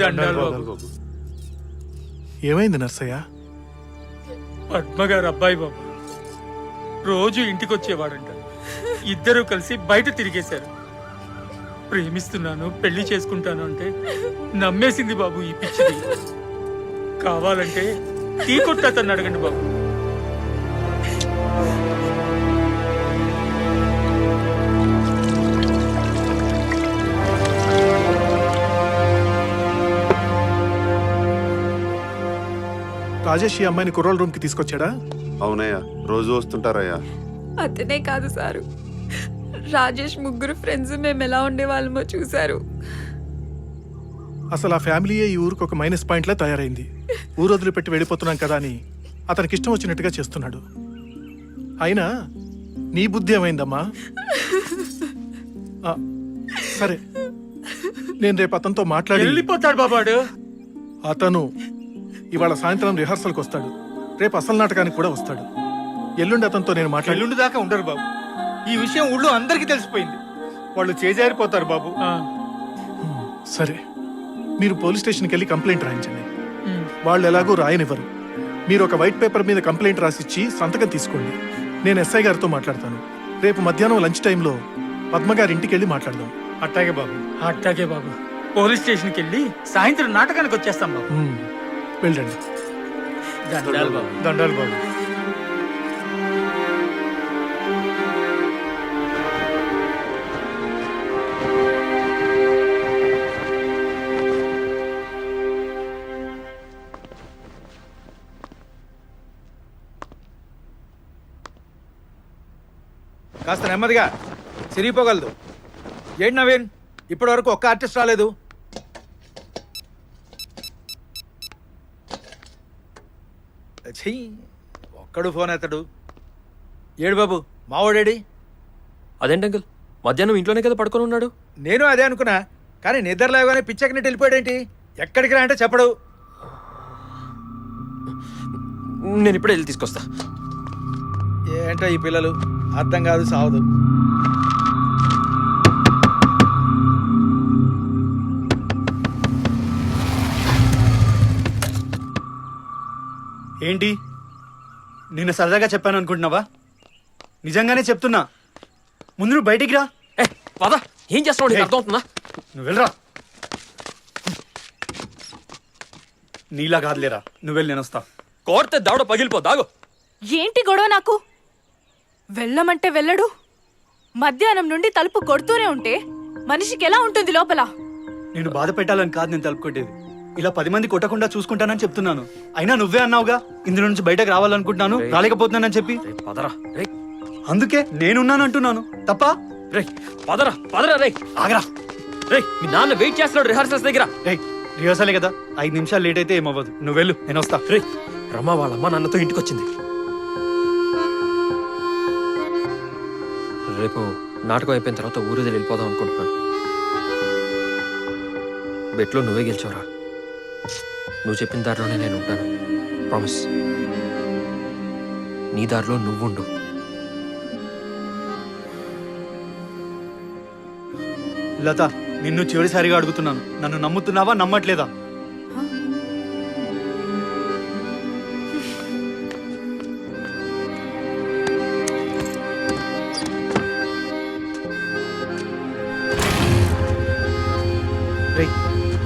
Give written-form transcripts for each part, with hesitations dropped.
దండాలు బాబు. ఏమైంది నర్సయ్య? పద్మగారు అబ్బాయి బాబు రోజు ఇంటికి వచ్చేవాడంట. ఇద్దరూ కలిసి బయట తిరిగేశారు. ప్రేమిస్తున్నాను, పెళ్లి చేసుకుంటాను అంటే నమ్మేసింది బాబు ఈ పిచ్చిది. కావాలంటే టీ కొట్టు అతన్ని అడగండి బాబు. రాజేష్ ఈ అమ్మాయిని కుర్రోల్ రూమ్ కి తీసుకొచ్చాడా? అవునయ్యా, రోజు వస్తుంటారయ్యా. అతనే కాదు సారు, రాజేష్ ముగ్గురు ఫ్రెండ్స్ మేము ఎలా ఉండేవాళ్ళమో చూశారు. అసలు ఆ ఫ్యామిలీయే ఈ ఊరికి ఒక మైనస్ పాయింట్ లా తయారైంది. ఊరు వదిలిపెట్టి వెళ్ళిపోతున్నాం కదా అని అతనికి ఇష్టం వచ్చినట్టుగా చేస్తున్నాడు. అయినా నీ బుద్ధి ఏమైందమ్మా? ఆ, సరే, నేను రేపు అతనితో మాట్లాడి. వెళ్ళిపోతాడు బాబాడు. అతను ఇవాళ సాయంత్రం రిహార్సల్కి వస్తాడు. రేపు అసలు నాటకానికి కూడా వస్తాడు. ఎల్లుండి అతనితో నేను మాట్లాడి. ఎల్లుండి దాకా ఉండరు బాబు. ఈ విషయం ఊళ్ళో అందరికీ తెలిసిపోయింది. వాళ్ళు చేజారిపోతారు బాబు. సరే, మీరు పోలీస్ స్టేషన్కి వెళ్ళి కంప్లైంట్ రాయించండి. వాళ్ళు ఎలాగో రాయనివ్వరు. మీరు ఒక వైట్ పేపర్ మీద కంప్లైంట్ రాసిచ్చి సంతకం తీసుకోండి. నేను ఎస్ఐ గారితో మాట్లాడతాను. రేపు మధ్యాహ్నం లంచ్ టైంలో పద్మగారి ఇంటికి వెళ్ళి మాట్లాడదాం. అట్టాగే బాబు. అట్టాగే బాబు. పోలీస్ స్టేషన్కి వెళ్ళి సాయంత్రం నాటకానికి వచ్చేస్తాం బాబు. వెళ్ళండి. దండాలు బాబు. దండాలు బాబు. కాస్త నెమ్మదిగా సిరిగిపోగలదు. ఏంటి నవీన్, ఇప్పటి వరకు ఒక్క ఆర్టిస్ట్ రాలేదు. ఒక్కడు ఫోన్ ఎత్తడు. ఏడు బాబు, మావాడేడి? అదేంటి అంకుల్, మధ్యాహ్నం ఇంట్లోనే కదా పడుకొని ఉన్నాడు. నేను అదే అనుకున్నా, కానీ నిద్ర లేవగానే పిచ్చెక్కినట్టు వెళ్ళిపోయాడేంటి? ఎక్కడికి రా అంటే చెప్పడు. నేను ఇప్పుడే వెళ్ళి తీసుకొస్తా. ఏంటో ఈ పిల్లలు, అర్థం కాదు సావదు. ఏంటి, నిన్న సరదాగా చెప్పాను అనుకుంటున్నావా? నిజంగానే చెప్తున్నా. ముందు నువ్వు బయటికి రా. పద, ఏం చేస్తున్నావు? నీకు అర్థం అవుతుందా? నువ్వు వెళ్ళరా. నీలా కాదులేరా, నువ్వు వెళ్ళి నేను వస్తా. కోడితే దావడ పగిలిపో. దాగు. ఏంటి గొడవ? నాకు వెళ్ళమంటే వెళ్ళడు. మధ్యాహ్నం నుండి తలుపు కొడుతూనే ఉంటే మనిషికి ఎలా ఉంటుంది లోపల? నేను బాధ పెట్టాలని కాదు నేను తలుపు కొట్టేది. ఇలా 10 మంది కొట్టకుండా చూసుకుంటానని చెప్తున్నాను. అయినా నువ్వే అన్నావుగా ఇందులో నుంచి బయటకు రావాలనుకుంటున్నాను, రాలేకపోతున్నానని చెప్పి. పదరా. అందుకే నేనున్నాను అంటున్నాను. తప్ప? రే పదరా, పదరా. రే ఆగరా. రే, మీ నాన్న వెయిట్ చేస్తున్నాడు రిహార్సల్స్ దగ్గర. రే, రిహర్సలే కదా, 5 నిమిషాలు లేట్ అయితే ఏమవ్వదు. నువ్వు వెళ్ళు, నేను వస్తా. రే, రమ వాళ్ళమ్మ నాన్నతో ఇంటికి వచ్చింది. రేపు నాటకం అయిపోయిన తర్వాత ఊరు వెళ్ళిపోదాం అనుకుంటున్నాను. బెట్లో నువ్వే గెలిచావురా. నువ్వు చెప్పిన దారిలోనే నేను ఉంటాను. ప్రామిస్. నీ దారిలో నువ్వుండు. లత, నిన్ను చివరిసారిగా అడుగుతున్నాను, నన్ను నమ్ముతున్నావా, నమ్మట్లేదా?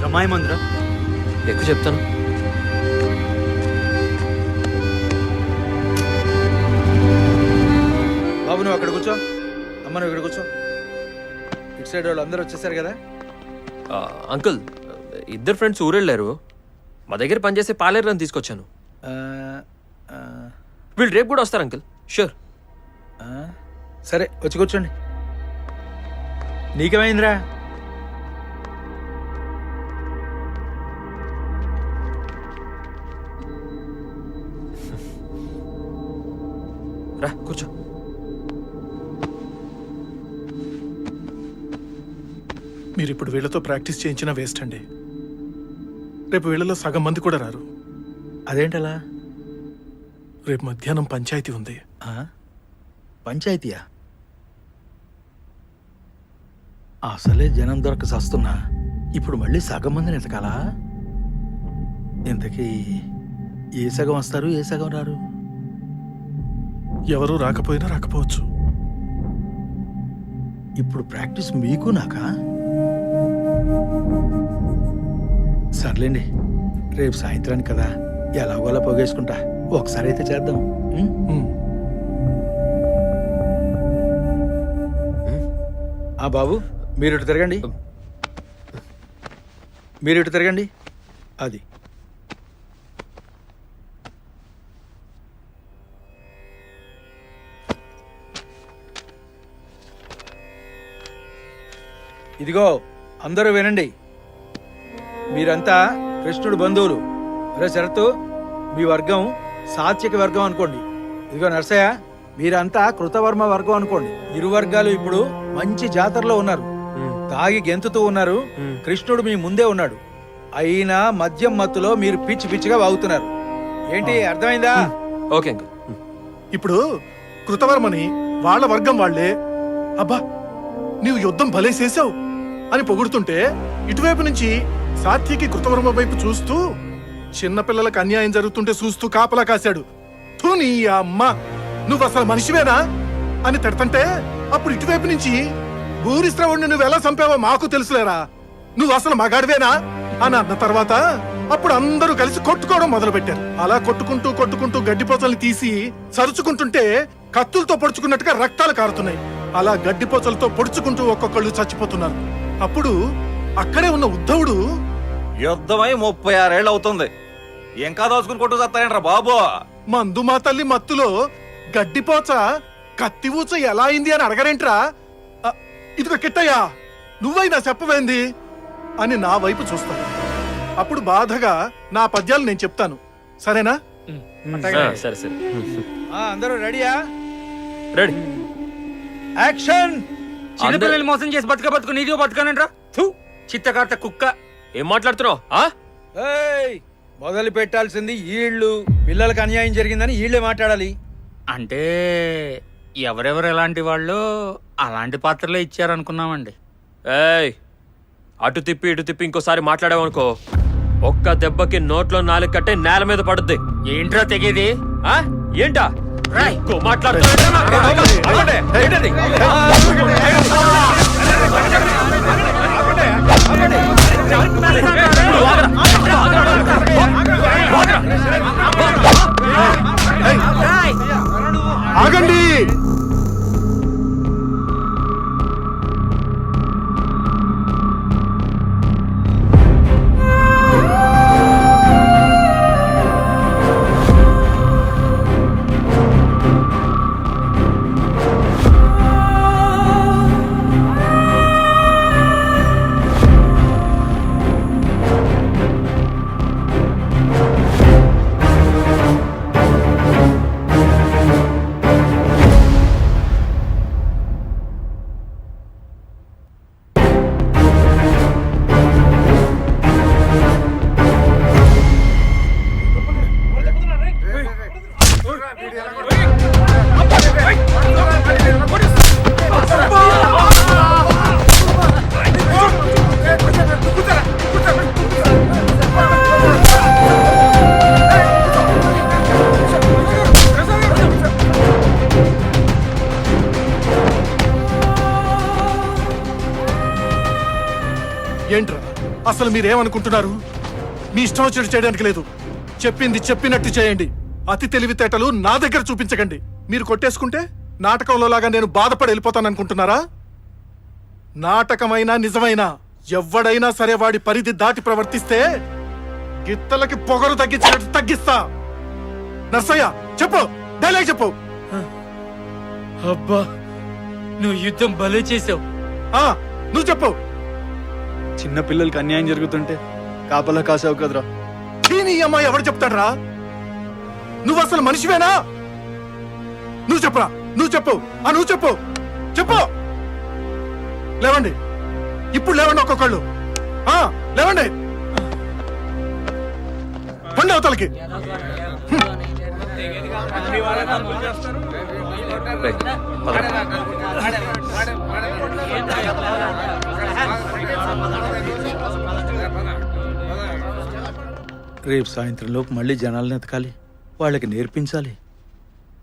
రమాయమందిరా, ఎక్కువ చెప్తాను. బాబు నువ్వు అక్కడ కూర్చో, అమ్మ నువ్వు ఇక్కడ కూర్చో. ఇటు సైడ్ వాళ్ళు అందరూ వచ్చేసారు కదా. అంకుల్, ఇద్దరు ఫ్రెండ్స్ ఊరెళ్ళారు. మా దగ్గర పనిచేసే పాలేరుని తీసుకొచ్చాను. వీళ్ళు రేపు కూడా వస్తారు అంకుల్, షూర్. సరే వచ్చి కూర్చోండి. నీకేమైందిరా? రా కూర్చో. మీరు ఇప్పుడు వీళ్ళతో ప్రాక్టీస్ చేయించినా వేస్ట్ అండి. రేపు వీళ్ళలో సగం మంది కూడా రారు. అదేంటలా? రేపు మధ్యాహ్నం పంచాయతీ ఉంది. పంచాయతీయా? అసలే జనం దొరక సస్తున్నా, ఇప్పుడు మళ్ళీ సగం మందిని ఎతకాలా? ఇంతకీ ఏ సగం వస్తారు ఏ సగం రారు? ఎవరు రాకపోయినా రాకపోవచ్చు. ఇప్పుడు ప్రాక్టీస్ మీకు నాకా? సర్లేండి, రేపు సాయంత్రానికి కదా ఎలాగోలా పోగేసుకుంటా. ఒకసారి అయితే చేద్దాం. ఉం? ఉమ్. ఆ బాబు, మీరు ఇటు తిరగండి. మీరు ఇటు తిరగండి. అది ఇదిగో అందరూ వినండి. మీరంతా కృష్ణుడు బంధువులు. అరే శరత్తు, మీ వర్గం సాత్విక వర్గం అనుకోండి. ఇదిగో నర్సయ్య, మీరంతా కృతవర్మ వర్గం అనుకోండి. ఇరు వర్గాలు ఇప్పుడు మంచి జాతరలో ఉన్నారు. తాగి గెంతుతూ ఉన్నారు. కృష్ణుడు మీ ముందే ఉన్నాడు. అయినా మద్యం మత్తులో మీరు పిచ్చి పిచ్చిగా వాగుతున్నారు. ఏంటి అర్థమైందా? Okay uncle. ఇప్పుడు కృతవర్మని వాళ్ళ వర్గం వాళ్లే అబ్బా నీవు యుద్ధం భలే చేసావు అని పొగుడుతుంటే, ఇటువైపు నుంచి సాత్వికి కృతవర్మ వైపు చూస్తూ చిన్నపిల్లలకు అన్యాయం జరుగుతుంటే చూస్తూ కాపలా కాశాడు. థూ నీ అమ్మ, నువ్వు అసలు మనిషివేనా అని తిడతంటే, అప్పుడు ఇటువైపు నుంచి భూరిశ్రవుణ్ణి నువ్వు ఎలా చంపావో మాకు తెలుసులేరా, నువ్వు అసలు మగాడివేనా అని అన్న తర్వాత అప్పుడు అందరూ కలిసి కొట్టుకోవడం మొదలు పెట్టారు. అలా కొట్టుకుంటూ కొట్టుకుంటూ గడ్డిపోచల్ని తీసి సరుచుకుంటుంటే కత్తులతో పొడుచుకున్నట్టుగా రక్తాలు కారుతున్నాయి. అలా గడ్డిపోచలతో పొడుచుకుంటూ ఒక్కొక్కళ్ళు చచ్చిపోతున్నారు. అప్పుడు అక్కడే ఉన్న ఉద్ధవుడు, యుద్ధమై 36 ఏళ్ళు అవుతుంది, ఇంకా దోచుకుని కొట్టు చస్తాయంట్రా బాబు. మందు మా తల్లి మత్తులో గడ్డిపోచ కత్తి ఊచ ఎలా అయింది అని అడగరేంట్రా? ఇదిగో కిట్టయ్యా, నువ్వైనా చెప్పవేంది అని నా వైపు చూస్తాను. అప్పుడు బాధగా నా పద్యాలు నేను చెప్తాను, సరేనా? సరే సరే. అందరూ రెడీయా? రెడీ. యాక్షన్! చిన్నపిల్లల్ని మోసం చేసి బతుకు నీది బతుకానంట్రా. చిత్తకార్త కుక్క. ఏం మాట్లాడుతున్నావు? ఏయ్, మొదలు పెట్టాల్సింది ఈళ్ళు. పిల్లలకు అన్యాయం జరిగిందని ఈళ్లే మాట్లాడాలి. అంటే ఎవరెవరు ఎలాంటి వాళ్ళు అలాంటి పాత్రలే ఇచ్చారనుకున్నామండి. ఏయ్, అటు తిప్పి ఇటు తిప్పి ఇంకోసారి మాట్లాడావనుకో, ఒక్క దెబ్బకి నోట్లో 4 కట్టే నేల మీద పడుద్ది. ఏంట్రా తెగేది? ఆ? ఏంటా రాయ్. ఎక్కువ మాట్లాడుతున్నా? ఆగండి, ఏంటది? ఆగండి! ఏంట్రా అసలు మీరేమనుకుంటున్నారు? మీ ఇష్టం వచ్చినట్టు చేయడానికి లేదు. చెప్పింది చెప్పినట్టు చేయండి. అతి తెలివితేటలు నా దగ్గర చూపించకండి. మీరు కొట్టేసుకుంటే నాటకంలో లాగా నేను బాధపడి వెళ్ళిపోతాననుకుంటున్నారా? నాటకమైనా నిజమైనా ఎవ్వడైనా సరే వాడి పరిధి దాటి ప్రవర్తిస్తే గిత్తలకి పొగరు తగ్గించినట్టు తగ్గిస్తా. నర్సయ్య చెప్పు, డైలాగ్ చెప్పు. అబ్బా, నువ్వు యుద్ధం భలే చేసావు. నువ్వు చెప్పు. చిన్న పిల్లలకి అన్యాయం జరుగుతుంటే కాపలా కాసావు కదరా. నీ అమ్మాయి ఎవరు చెప్తాడ్రా? నువ్వు అసలు మనిషివేనా? నువ్వు చెప్పరా, నువ్వు చెప్పు. నువ్వు చెప్పు, చెప్పు. లేవండి, ఇప్పుడు లేవండి ఒక్కొక్కళ్ళు. లేవండి, పండి అవతలకి. రేపు సాయంత్రం లోపు మళ్ళీ జనాలను ఎతకాలి, వాళ్ళకి నేర్పించాలి.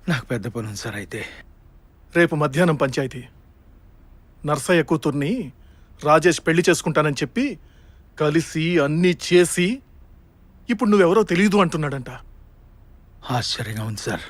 నాకు పెద్ద పని ఉంది సార్. అయితే రేపు మధ్యాహ్నం పంచాయతీ. నర్సయ్య కూతుర్ని రాజేష్ పెళ్లి చేసుకుంటానని చెప్పి కలిసి అన్నీ చేసి ఇప్పుడు నువ్వెవరో తెలియదు అంటున్నాడంట. ఆశ్చర్యంగా ఉంది సార్.